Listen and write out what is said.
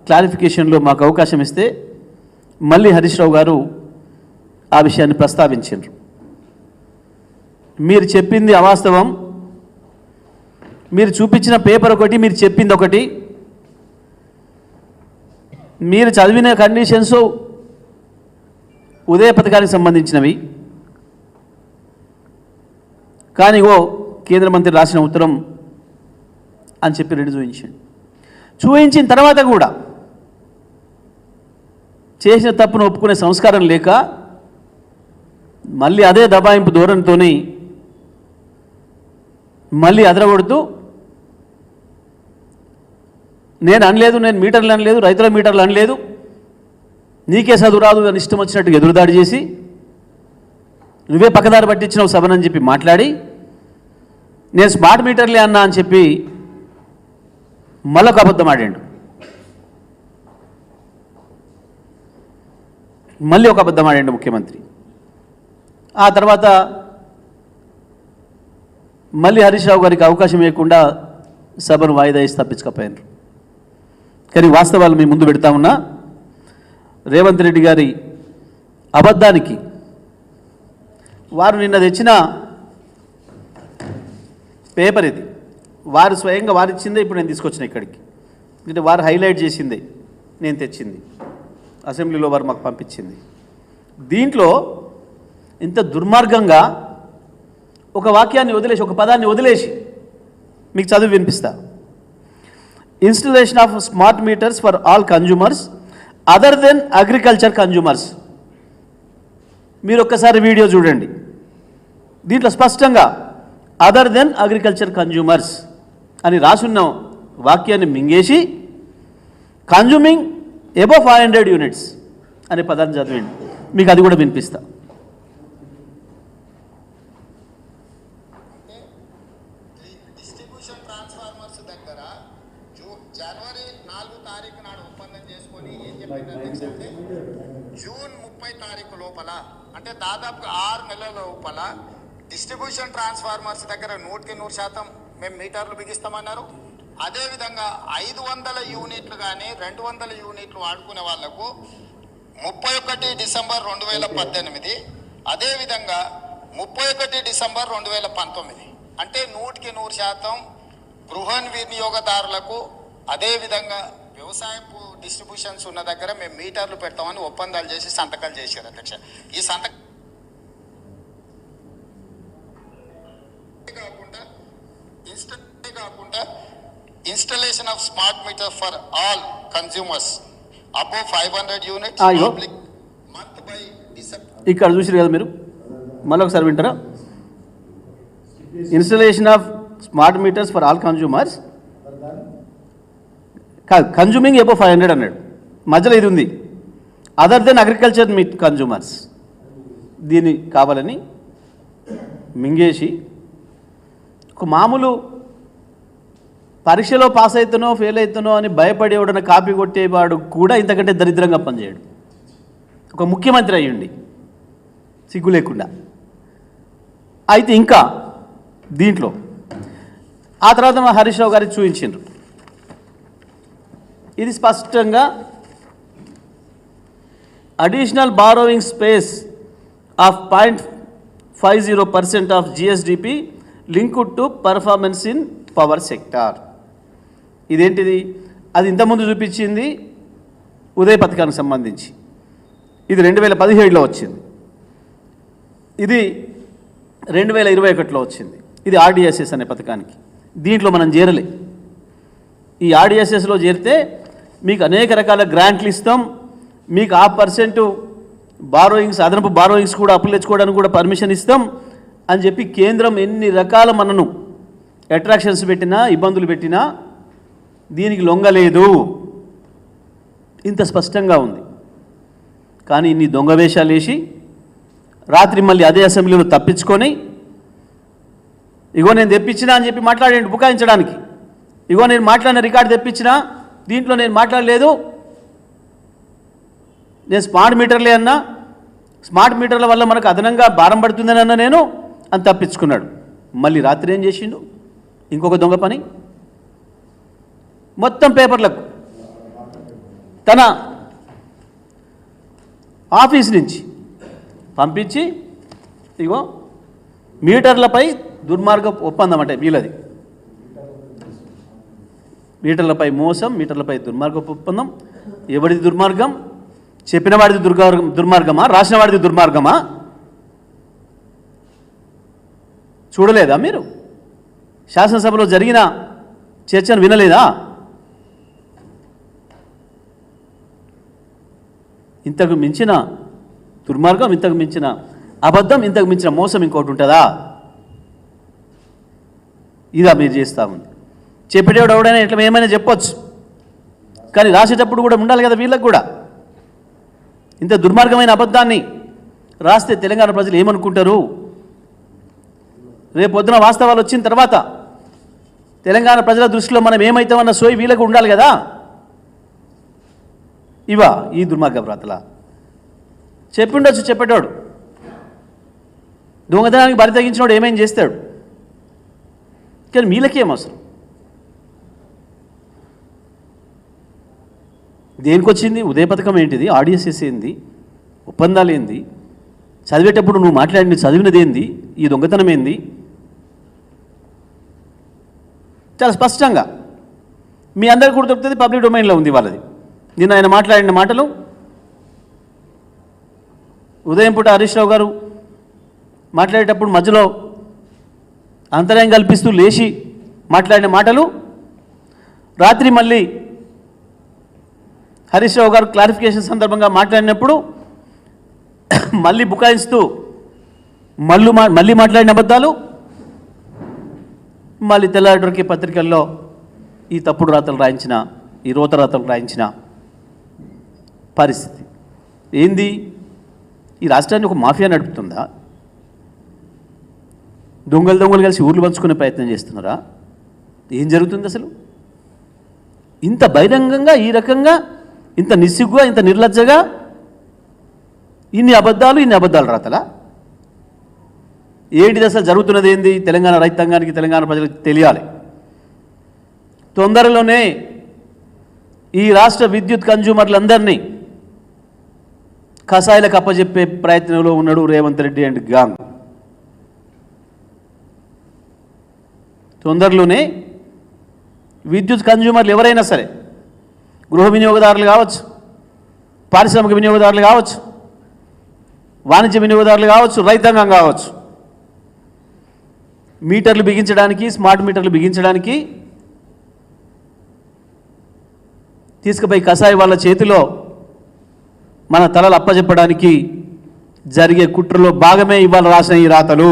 క్లారిఫికేషన్లో మాకు అవకాశం ఇస్తే మళ్ళీ హరీష్ రావు గారు ఆ విషయాన్ని ప్రస్తావించారు. మీరు చెప్పింది అవాస్తవం, మీరు చూపించిన పేపర్ ఒకటి, మీరు చెప్పింది ఒకటి, మీరు చదివిన కండిషన్స్ ఉదయ పథకానికి సంబంధించినవి, కానీ కేంద్ర మంత్రి రాసిన ఉత్తరం అని చెప్పి రెండు చూపించిన తర్వాత కూడా చేసిన తప్పును ఒప్పుకునే సంస్కారం లేక మళ్ళీ అదే దబాయింపు ధోరణితో మళ్ళీ అదరగొడుతూ నేను అనలేదు, నేను మీటర్లు అనలేదు, రైతుల మీటర్లు అనలేదు, నీకే చదువు రాదు అని ఇష్టం వచ్చినట్టు ఎదురుదాడి చేసి నువ్వే పక్కదారి పట్టించినావు సభనని చెప్పి మాట్లాడి నేను స్మార్ట్ మీటర్లే అన్నా అని చెప్పి మళ్ళొక అబద్ధం ఆడాడు. మళ్ళీ ఒక అబద్ధం ఆడాడు ముఖ్యమంత్రి. ఆ తర్వాత మళ్ళీ హరీష్ రావు గారికి అవకాశం ఇవ్వకుండా సభను వాయిదా వేసి తప్పించకపోయారు. కానీ వాస్తవాలు మీ ముందు పెడతా ఉన్నా, రేవంత్ రెడ్డి గారి అబద్ధానికి వారు నిన్న తెచ్చిన పేపర్ ఇది, వారు స్వయంగా వారు ఇచ్చిందే ఇప్పుడు నేను తీసుకొచ్చిన ఇక్కడికి, అంటే వారు హైలైట్ చేసిందే నేను తెచ్చింది, అసెంబ్లీలో వారు మాకు పంపించింది. దీంట్లో ఇంత దుర్మార్గంగా ఒక వాక్యాన్ని వదిలేసి, ఒక పదాన్ని వదిలేసి మీకు చదువు వినిపిస్తా. Installation of smart meters for all consumers other than agriculture consumers. మీరు ఒక్కసారి వీడియో చూడండి, దీంట్లో స్పష్టంగా అదర్ దెన్ అగ్రికల్చర్ కన్జ్యూమర్స్ అని రాసున్న వాక్యాన్ని మింగేసి కన్జ్యూమింగ్ అబవ్ 500 యూనిట్స్ అనే పదాన్ని చదివండి, మీకు అది కూడా వినిపిస్తా. డిస్ట్రిబ్యూషన్ ట్రాన్స్ఫార్మర్స్ దగ్గర జనవరి 4 తారీఖు నాడు ఒప్పందం చేసుకొని ఏం చెప్పిందంటే జూన్ 30 తారీఖు లోపల, అంటే దాదాపు 6 నెలల లోపల డిస్ట్రిబ్యూషన్ ట్రాన్స్ఫార్మర్స్ దగ్గర 100% మేము మీటర్లు బిగిస్తామన్నారు. అదేవిధంగా 500 యూనిట్లు కానీ 200 యూనిట్లు వాడుకునే వాళ్లకు 31 డిసెంబర్ 2018, అదేవిధంగా 31 డిసెంబర్ 2019, అంటే 100% గృహ వినియోగదారులకు, అదేవిధంగా వ్యవసాయపు డిస్ట్రిబ్యూషన్స్ ఉన్న దగ్గర మేము మీటర్లు పెడతామని ఒప్పందాలు చేసి సంతకాలు చేశారు అధ్యక్ష. ఈ కాకుండా installation of smart meter for all consumers above 500 units month by December. ఇక్కడ చూసారు కదా మీరు, మళ్ళీ ఒకసారి వింటారా? Installation of smart meters for all consumers కాదు, కన్జ్యూమింగ్ అబౌవ్ 500 అన్నాడు, మధ్యలో ఇది ఉంది other than agriculture meet consumers. దీన్ని కావాలని మింగేసి ఒక మామూలు పరీక్షలో పాస్ అవుతానో ఫెయిల్ అవుతానో అని భయపడి ఎవడన్నా కాపీ కొట్టేవాడు కూడా ఇంతకంటే దరిద్రంగా పనిచేయడు. ఒక ముఖ్యమంత్రి అయ్యుండి సిగ్గు లేకుండా. అయితే ఇంకా దీంట్లో ఆ తర్వాత మా హరీష్ రావు గారికి చూపించారు, ఇది స్పష్టంగా additional borrowing space of 0.50% of GSDP linked to performance in power sector. ఇదేంటిది? అది ఇంతకుముందు చూపించింది ఉదయ పథకానికి సంబంధించి, ఇది 2017లో వచ్చింది, ఇది 2021లో వచ్చింది, ఇది ఆర్డిఎస్ఎస్ అనే పథకానికి. దీంట్లో మనం చేరలే. ఈ ఆర్డిఎస్ఎస్లో చేరితే మీకు అనేక రకాల గ్రాంట్లు ఇస్తాం, మీకు 5% బారోయింగ్స్, అదనపు బారోయింగ్స్ కూడా అప్పులు తెచ్చుకోవడానికి కూడా పర్మిషన్ ఇస్తాం అని చెప్పి కేంద్రం ఎన్ని రకాల మనను అట్రాక్షన్స్ పెట్టినా ఇబ్బందులు పెట్టినా దీనికి లొంగలేదు. ఇంత స్పష్టంగా ఉంది. కానీ ఇన్ని దొంగ వేషాలు వేసి రాత్రి మళ్ళీ అదే అసెంబ్లీలో తప్పించుకొని ఇగో నేను తెప్పించినా అని చెప్పి మాట్లాడండి బుకాయించడానికి. ఇగో నేను మాట్లాడిన రికార్డు తెప్పించినా, దీంట్లో నేను మాట్లాడలేదు, నేను స్మార్ట్ మీటర్లే అన్నా, స్మార్ట్ మీటర్ల వల్ల మనకు అదనంగా భారం పడుతుందని అన్నా నేను అని తప్పించుకున్నాడు. మళ్ళీ రాత్రి ఏం చేసిండు? ఇంకొక దొంగ పని. మొత్తం పేపర్లకు తన ఆఫీస్ నుంచి పంపించి ఇగో మీటర్లపై దుర్మార్గ ఒప్పందం అంటే వీళ్ళది, మీటర్లపై మోసం, మీటర్లపై దుర్మార్గ ఒప్పందం. ఎవరిది దుర్మార్గం? చెప్పిన వాడిది దుర్మార్గమా, రాసిన వాడిది దుర్మార్గమా? చూడలేదా మీరు? శాసనసభలో జరిగిన చర్చను వినలేదా? ఇంతకు మించిన దుర్మార్గం, ఇంతకు మించిన అబద్ధం, ఇంతకు మించిన మోసం ఇంకోటి ఉంటుందా? ఇదా మీరు చేస్తూ ఉంది. చెప్పేటప్పుడు ఎవడైనా ఇట్లా ఏమైనా చెప్పొచ్చు, కానీ రాసేటప్పుడు కూడా ఉండాలి కదా వీళ్ళకు కూడా. ఇంత దుర్మార్గమైన అబద్ధాన్ని రాస్తే తెలంగాణ ప్రజలు ఏమనుకుంటారు? రేపు పొద్దున వాస్తవాలు వచ్చిన తర్వాత తెలంగాణ ప్రజల దృష్టిలో మనం ఏమవుతామన్న సోయి వీళ్ళకు ఉండాలి కదా. ఇవా ఈ దుర్మార్గ వ్రాతల చెప్పిండొచ్చు చెప్పేటోడు. దొంగతనానికి బరి తగ్గించినోడు ఏమైనా చేస్తాడు, కానీ వీళ్ళకేం అవసరం? దేనికి వచ్చింది? ఉదయ పథకం ఏంటిది? ఆర్డిఎస్ఎస్ ఏంది? ఒప్పందాలు ఏంది? చదివేటప్పుడు నువ్వు మాట్లాడి చదివినది ఏంది? ఈ దొంగతనం ఏంది? చాలా స్పష్టంగా మీ అందరికీ కూడా దొరుకుతుంది, పబ్లిక్ డొమైన్లో ఉంది వాళ్ళది. నిన్న ఆయన మాట్లాడిన మాటలు, ఉదయం పూట హరీష్ రావు గారు మాట్లాడేటప్పుడు మధ్యలో అంతరాయం కల్పిస్తూ లేచి మాట్లాడిన మాటలు, రాత్రి మళ్ళీ హరీష్ రావు గారు క్లారిఫికేషన్ సందర్భంగా మాట్లాడినప్పుడు మళ్ళీ బుకాయిస్తూ మళ్ళీ మాట్లాడిన అబద్ధాలు, మళ్ళీ తెల్లారికి పత్రికల్లో ఈ తప్పుడు రాతలు రాయించిన, ఈ రోత రాతలు రాయించిన పరిస్థితి ఏంది? ఈ రాష్ట్రాన్ని ఒక మాఫియా నడుపుతుందా? దొంగలు కలిసి ఊర్లు పంచుకునే ప్రయత్నం చేస్తున్నారా? ఏం జరుగుతుంది అసలు? ఇంత బహిరంగంగా, ఈ రకంగా, ఇంత నిస్సిగ్గుగా, ఇంత నిర్లజ్జగా ఇన్ని అబద్ధాలు రాతలా? ఏంటిది అసలు జరుగుతున్నది ఏంది? తెలంగాణ రైతాంగానికి, తెలంగాణ ప్రజలకు తెలియాలి. తొందరలోనే ఈ రాష్ట్ర విద్యుత్ కన్జ్యూమర్లందరినీ కసాయిలకు అప్పచెప్పే ప్రయత్నంలో ఉన్నాడు రేవంత్ రెడ్డి అండ్ గ్యాంగ్. తొందరలోనే విద్యుత్ కన్జ్యూమర్లు ఎవరైనా సరే, గృహ వినియోగదారులు కావచ్చు, పారిశ్రామిక వినియోగదారులు కావచ్చు, వాణిజ్య వినియోగదారులు కావచ్చు, రైతాంగం కావచ్చు, మీటర్లు బిగించడానికి, స్మార్ట్ మీటర్లు బిగించడానికి తీసుకుపోయి కసాయి వాళ్ళ చేతిలో మన తలలు అప్పచెప్పడానికి జరిగే కుట్రలో భాగమే ఇవాళ రాసిన ఈ రాతలు.